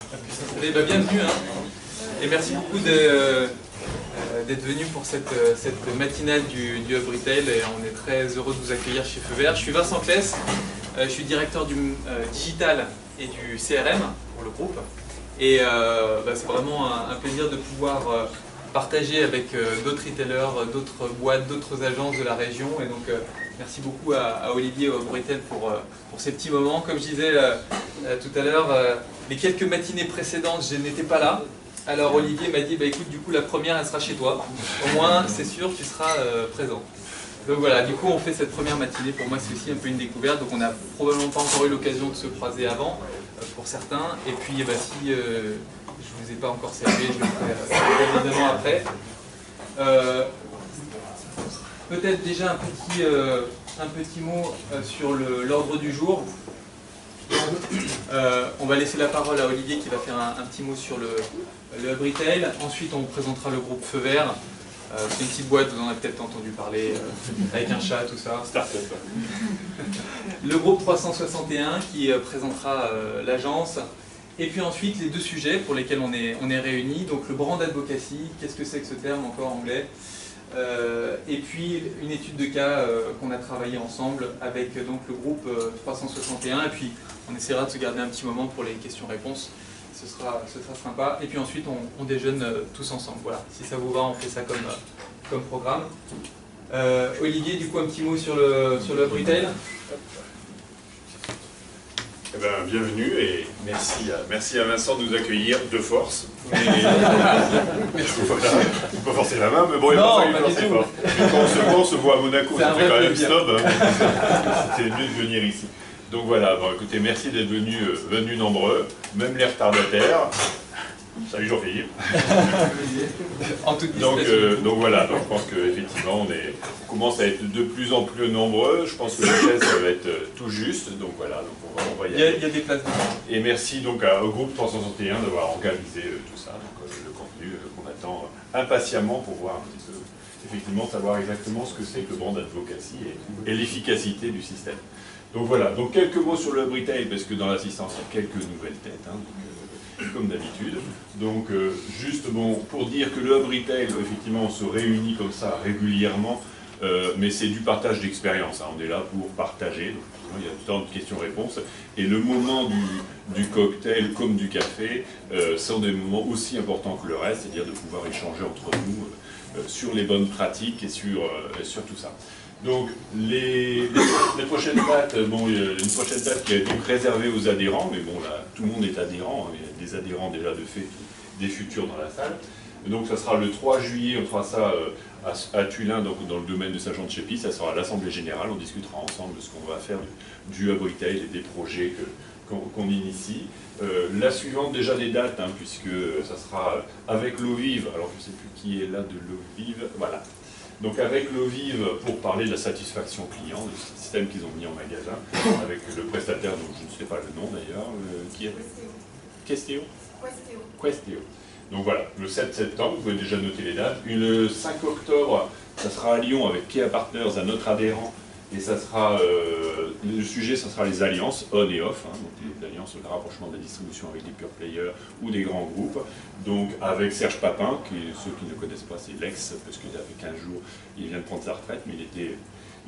Bienvenue et merci beaucoup d'être venu pour cette matinale du Hub Retail et on est très heureux de vous accueillir chez Feu Vert. Je suis Vincent Claes, je suis directeur du digital et du CRM pour le groupe et c'est vraiment un plaisir de pouvoir partager avec d'autres retailers, d'autres boîtes, d'autres agences de la région et donc merci beaucoup à Olivier au Hub Retail pour ces petits moments. Comme je disais tout à l'heure, les quelques matinées précédentes, je n'étais pas là. Alors Olivier m'a dit, écoute, du coup la première elle sera chez toi. Au moins, c'est sûr, tu seras présent. Donc voilà, du coup on fait cette première matinée. Pour moi c'est aussi un peu une découverte. Donc on n'a probablement pas encore eu l'occasion de se croiser avant, pour certains. Et puis si je ne vous ai pas encore salué, je le ferai évidemment après. Peut-être déjà un petit mot sur l'ordre du jour. On va laisser la parole à Olivier qui va faire un petit mot sur le Hub Retail. Ensuite, on présentera le groupe Feu Vert. C'est une petite boîte, vous en avez peut-être entendu parler, avec un chat, tout ça. Start-up. Le groupe 361 qui présentera l'agence. Et puis ensuite, les deux sujets pour lesquels on est réunis. Donc le brand advocacy, qu'est-ce que c'est que ce terme encore anglais ? Et puis une étude de cas qu'on a travaillé ensemble avec donc, le groupe 361 et puis on essaiera de se garder un petit moment pour les questions-réponses, ce sera sympa et puis ensuite on déjeune tous ensemble, voilà, si ça vous va on fait ça comme programme. Olivier, du coup un petit mot sur le Hub Retail. Eh bien, bienvenue et merci à Vincent de nous accueillir de force. Merci. Voilà. Pas forcer la main, mais bon, il va falloir forcer fort. Quand on se voit à Monaco, ça fait quand même snob. C'était mieux de venir ici. Donc voilà, écoutez, merci d'être venus nombreux, même les retardataires. Salut Jean-Philippe. Donc voilà, donc je pense qu'effectivement on commence à être de plus en plus nombreux. Je pense que la chaise ça va être tout juste. Donc voilà, donc on va y aller. Il y a des places. Et merci donc au groupe 361 d'avoir organisé tout ça, donc le contenu qu'on attend impatiemment pour voir un petit peu, effectivement savoir exactement ce que c'est que le brand advocacy et l'efficacité du système. Donc voilà, donc quelques mots sur le Hub Retail parce que dans l'assistance il y a quelques nouvelles têtes. Comme d'habitude. Donc juste pour dire que le Hub Retail, effectivement on se réunit comme ça régulièrement, mais c'est du partage d'expérience, on est là pour partager, donc, il y a tout le temps de questions-réponses, et le moment du cocktail comme du café sont des moments aussi importants que le reste, c'est-à-dire de pouvoir échanger entre nous sur les bonnes pratiques et sur tout ça. Donc les prochaines dates, il y a une prochaine date qui est donc réservée aux adhérents, mais bon là tout le monde est adhérent, il y a des adhérents déjà de fait, des futurs dans la salle. Et donc ça sera le 3 juillet, on fera ça à Tullin, donc dans le domaine de Saint-Jean-de-Chépy, ça sera à l'Assemblée Générale, on discutera ensemble de ce qu'on va faire du Hub Retail et des projets qu'on initie. La suivante déjà des dates, puisque ça sera avec l'Ovive, alors je ne sais plus qui est là de l'Ovive, voilà. Donc avec l'Ovive pour parler de la satisfaction client, le système qu'ils ont mis en magasin, avec le prestataire dont je ne sais pas le nom d'ailleurs, qui est Questeo. Questeo. Donc voilà, le 7 septembre, vous pouvez déjà noter les dates. Le 5 octobre, ça sera à Lyon avec Kia Partners, un autre adhérent, et ça sera, le sujet, ça sera les alliances on et off, donc les alliances, le rapprochement de la distribution avec des pure players ou des grands groupes. Donc avec Serge Papin, ceux qui ne connaissent pas, c'est l'ex, parce qu'il avait 15 jours, il vient de prendre sa retraite, mais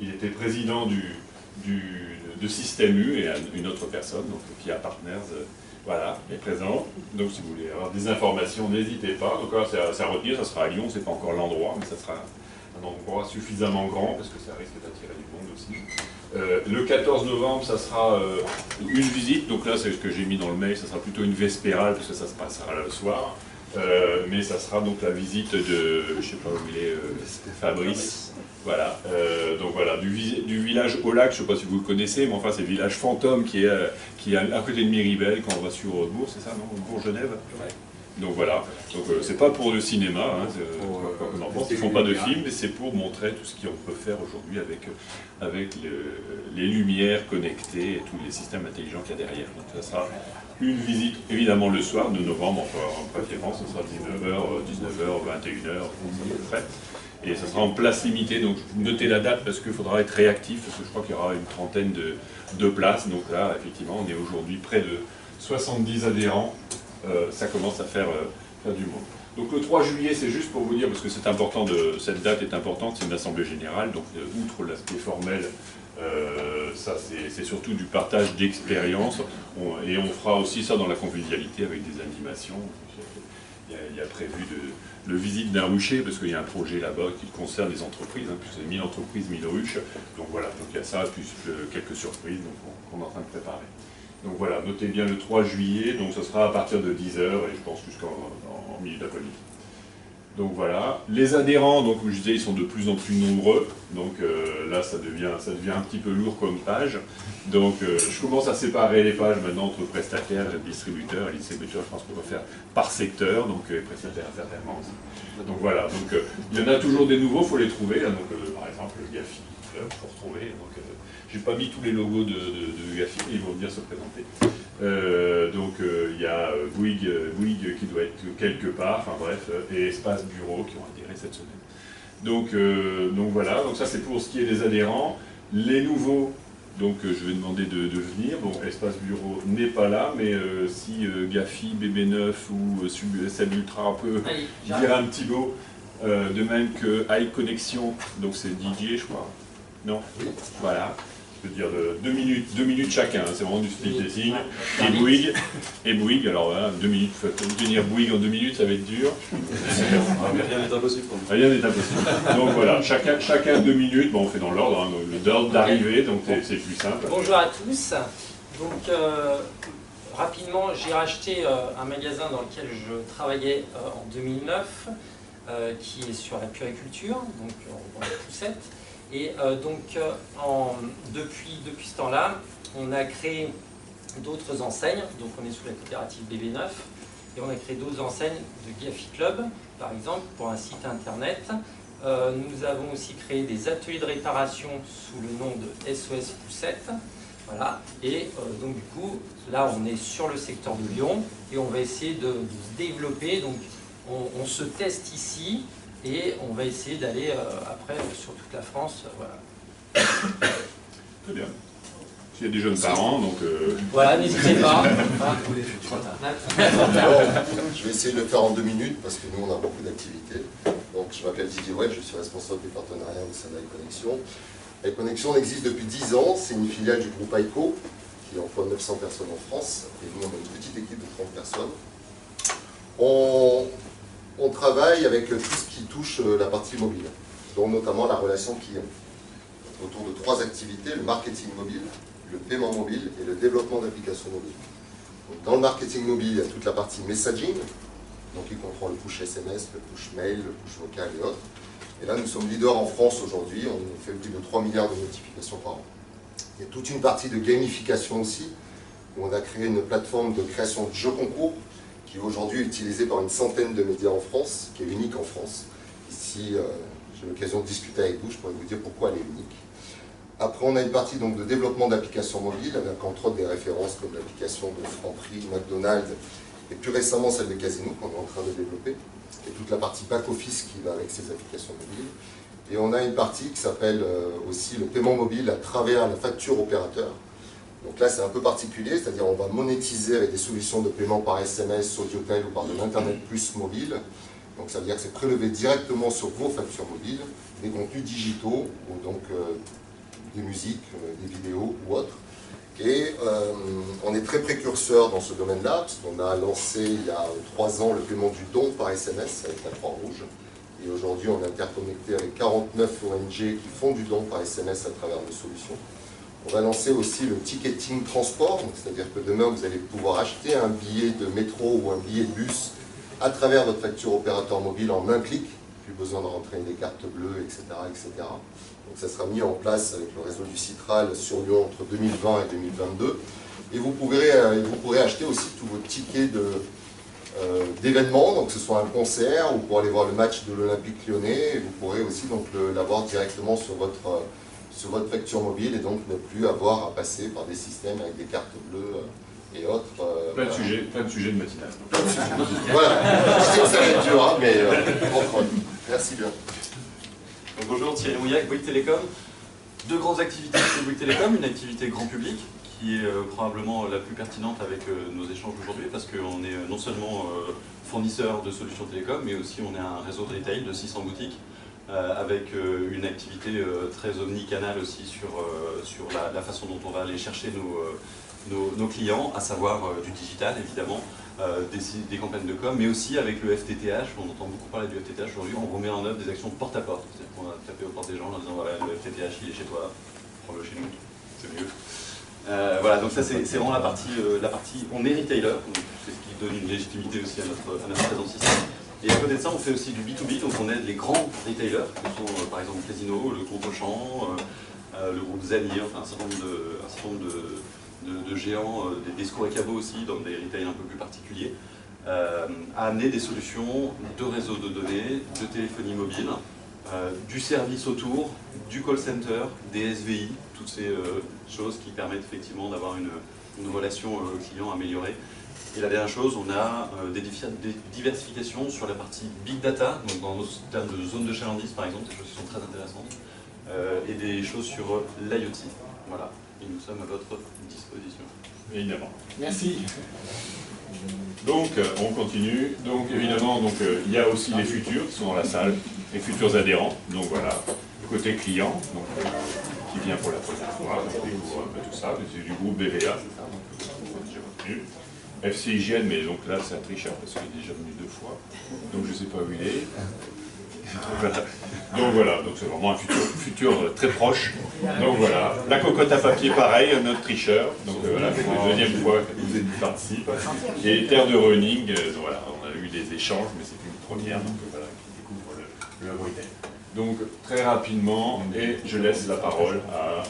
il était président de Système U et une autre personne, donc Kia Partners, voilà, est présent. Donc si vous voulez avoir des informations, n'hésitez pas. Donc là, c'est à retenir, ça sera à Lyon, c'est pas encore l'endroit, mais ça sera un endroit suffisamment grand, parce que ça risque d'attirer du monde aussi. Le 14 novembre, ça sera une visite, donc là c'est ce que j'ai mis dans le mail, ça sera plutôt une vespérale, parce que ça se passera là le soir. Mais ça sera donc la visite de, je ne sais pas où il est, Fabrice. Voilà, donc voilà, du village au lac, je ne sais pas si vous le connaissez, mais enfin c'est le village fantôme qui est à côté de Miribel quand on va sur Bourg, c'est ça, non, Bourg-Genève. Ouais. Donc voilà, donc c'est pas pour le cinéma, ils ne font pas de films, mais c'est pour montrer tout ce qu'on peut faire aujourd'hui avec les lumières connectées et tous les systèmes intelligents qu'il y a derrière. Donc ça sera une visite évidemment le soir de novembre, en préférence, ce sera 19h, 21h, à peu près. Et ça sera en place limitée, donc notez la date parce qu'il faudra être réactif, parce que je crois qu'il y aura une trentaine de places. Donc là, effectivement, on est aujourd'hui près de 70 adhérents ça commence à faire du monde. Donc le 3 juillet, c'est juste pour vous dire, parce que c'est important, cette date est importante, c'est une assemblée générale, donc outre l'aspect formel, ça c'est surtout du partage d'expériences, et on fera aussi ça dans la convivialité avec des animations. Il y a prévu le visite d'un rucher, parce qu'il y a un projet là-bas qui concerne les entreprises, puis c'est 1000 entreprises, 1000 ruches, donc voilà, donc il y a ça, plus quelques surprises qu'on est en train de préparer. Donc voilà, notez bien le 3 juillet, donc ce sera à partir de 10h, et je pense jusqu'en milieu d'après-midi. Donc voilà, les adhérents, donc je disais, ils sont de plus en plus nombreux, donc là ça devient un petit peu lourd comme page. Donc je commence à séparer les pages maintenant entre prestataires et distributeurs. Les distributeurs, je pense qu'on va faire par secteur, donc les prestataires certainement aussi. Donc voilà, donc il y en a toujours des nouveaux, il faut les trouver. Hein, donc par exemple le Gafi, il faut retrouver. Donc j'ai pas mis tous les logos de Gafi, ils vont venir se présenter. Donc il y a Bouygues qui doit être quelque part, enfin bref, et Espace Bureau qui ont adhéré cette semaine. Donc voilà, donc ça c'est pour ce qui est des adhérents. Les nouveaux, donc je vais demander de venir. Bon, Espace Bureau n'est pas là, mais si Gafi, BB9 ou SM Ultra peut dire un petit mot, de même que High Connection, donc c'est DJ je crois. Non, voilà. Je veux dire 2 minutes chacun, hein, c'est vraiment du speed dating. Et Bouygues, alors voilà, 2 minutes, tenir Bouygues en 2 minutes, ça va être dur. Rien n'est impossible. Rien n'est impossible. Donc voilà, chacun 2 minutes, bon, on fait dans l'ordre, hein, l'ordre d'arrivée, donc c'est plus simple. Bonjour à tous. Donc rapidement, j'ai racheté un magasin dans lequel je travaillais en 2009, qui est sur la puriculture, donc on vend les poussettes. Et depuis ce temps-là, on a créé d'autres enseignes. Donc on est sous la coopérative BB9 et on a créé d'autres enseignes de Gafi Club, par exemple, pour un site internet. Nous avons aussi créé des ateliers de réparation sous le nom de SOS Poussette. Voilà. Et donc du coup, là on est sur le secteur de Lyon et on va essayer de se développer. Donc on se teste ici. Et on va essayer d'aller après sur toute la France. Voilà. Très bien. S'il y a des jeunes parents, donc... Voilà, n'hésitez pas. Je vais essayer de le faire en 2 minutes parce que nous on a beaucoup d'activités. Donc je m'appelle Didier Webb, je suis responsable des partenariats au sein d'Iconnexion. Iconnexion existe depuis 10 ans, c'est une filiale du groupe ICO qui emploie 900 personnes en France. Et nous on a une petite équipe de 30 personnes. On travaille avec tout ce qui touche la partie mobile, dont notamment la relation client, autour de 3 activités, le marketing mobile, le paiement mobile et le développement d'applications mobiles. Donc, dans le marketing mobile, il y a toute la partie messaging, donc qui comprend le push SMS, le push mail, le push vocal et autres. Et là, nous sommes leaders en France aujourd'hui, on fait plus de 3 milliards de notifications par an. Il y a toute une partie de gamification aussi, où on a créé une plateforme de création de jeux concours, qui aujourd'hui est utilisée par une centaine de médias en France, qui est unique en France. Ici, j'ai l'occasion de discuter avec vous, je pourrais vous dire pourquoi elle est unique. Après, on a une partie donc, de développement d'applications mobiles, avec entre autres des références comme l'application de Franprix, McDonald's, et plus récemment celle de Casino, qu'on est en train de développer, et toute la partie back-office qui va avec ces applications mobiles. Et on a une partie qui s'appelle aussi le paiement mobile à travers la facture opérateur. Donc là, c'est un peu particulier, c'est-à-dire on va monétiser avec des solutions de paiement par SMS, Audiotel ou par de l'Internet Plus mobile. Donc ça veut dire que c'est prélevé directement sur vos factures mobiles, des contenus digitaux, ou donc des musiques, des vidéos ou autres. Et on est très précurseur dans ce domaine-là, parce qu'on a lancé il y a 3 ans le paiement du don par SMS avec la Croix-Rouge. Et aujourd'hui, on est interconnecté avec 49 ONG qui font du don par SMS à travers nos solutions. On va lancer aussi le ticketing transport, c'est-à-dire que demain vous allez pouvoir acheter un billet de métro ou un billet de bus à travers votre facture opérateur mobile en un clic, plus besoin de rentrer des cartes bleues, etc., etc. Donc ça sera mis en place avec le réseau du Citral sur Lyon entre 2020 et 2022. Et vous pourrez acheter aussi tous vos tickets d'événements, donc que ce soit un concert ou pour aller voir le match de l'Olympique Lyonnais, et vous pourrez aussi l'avoir directement sur votre facture mobile et donc ne plus avoir à passer par des systèmes avec des cartes bleues et autres. Plein de sujets de matinale. Voilà, je sais que ça va être dur, hein, mais merci bien. Donc, bonjour, Thierry Mouillac, Bouygues Télécom. 2 grandes activités chez Bouygues Télécom, une activité grand public qui est probablement la plus pertinente avec nos échanges aujourd'hui, parce qu'on est non seulement fournisseur de solutions télécom, mais aussi on est un réseau de retail de 600 boutiques, avec une activité très omnicanale aussi sur la façon dont on va aller chercher nos clients, à savoir du digital évidemment, des campagnes de com, mais aussi avec le FTTH. On entend beaucoup parler du FTTH aujourd'hui. On remet en œuvre des actions porte-à-porte, c'est-à-dire qu'on va taper aux portes des gens en disant voilà, le FTTH il est chez toi, prends-le chez nous, c'est mieux. Voilà, donc ça c'est vraiment la partie, on est retailer, c'est ce qui donne une légitimité aussi à notre présence ici. Et à côté de ça, on fait aussi du B2B, donc on aide les grands retailers, que sont par exemple Casino, le groupe Auchan, le groupe Zanier, enfin un certain nombre de géants, des Score et Cabot aussi, dans des retails un peu plus particuliers, à amener des solutions de réseau de données, de téléphonie mobile, du service autour, du call center, des SVI, toutes ces choses qui permettent effectivement d'avoir une relation client améliorée. Et la dernière chose, on a des diversifications sur la partie big data, donc dans nos termes de zone de chalandise par exemple, des choses qui sont très intéressantes, et des choses sur l'IoT. Voilà, et nous sommes à votre disposition. Évidemment. Merci. Donc, on continue. Donc, évidemment, il y a aussi les futurs qui sont dans la salle, les futurs adhérents. Donc voilà, côté client, donc, qui vient pour la première fois, on découvre un peu tout ça. C'est du groupe BVA, c'est ça, donc j'ai retenu. FC Hygiène, mais donc là c'est un tricheur parce qu'il est déjà venu 2 fois, donc je ne sais pas où il est. Donc voilà, donc c'est vraiment un futur très proche. Donc voilà, la cocotte à papier pareil, notre tricheur, donc voilà, c'est la deuxième fois qu'il participe. Et Terre de Running, donc voilà, on a eu des échanges, mais c'est une première, donc voilà, qui découvre le Hub Retail. Donc très rapidement, et je laisse la parole à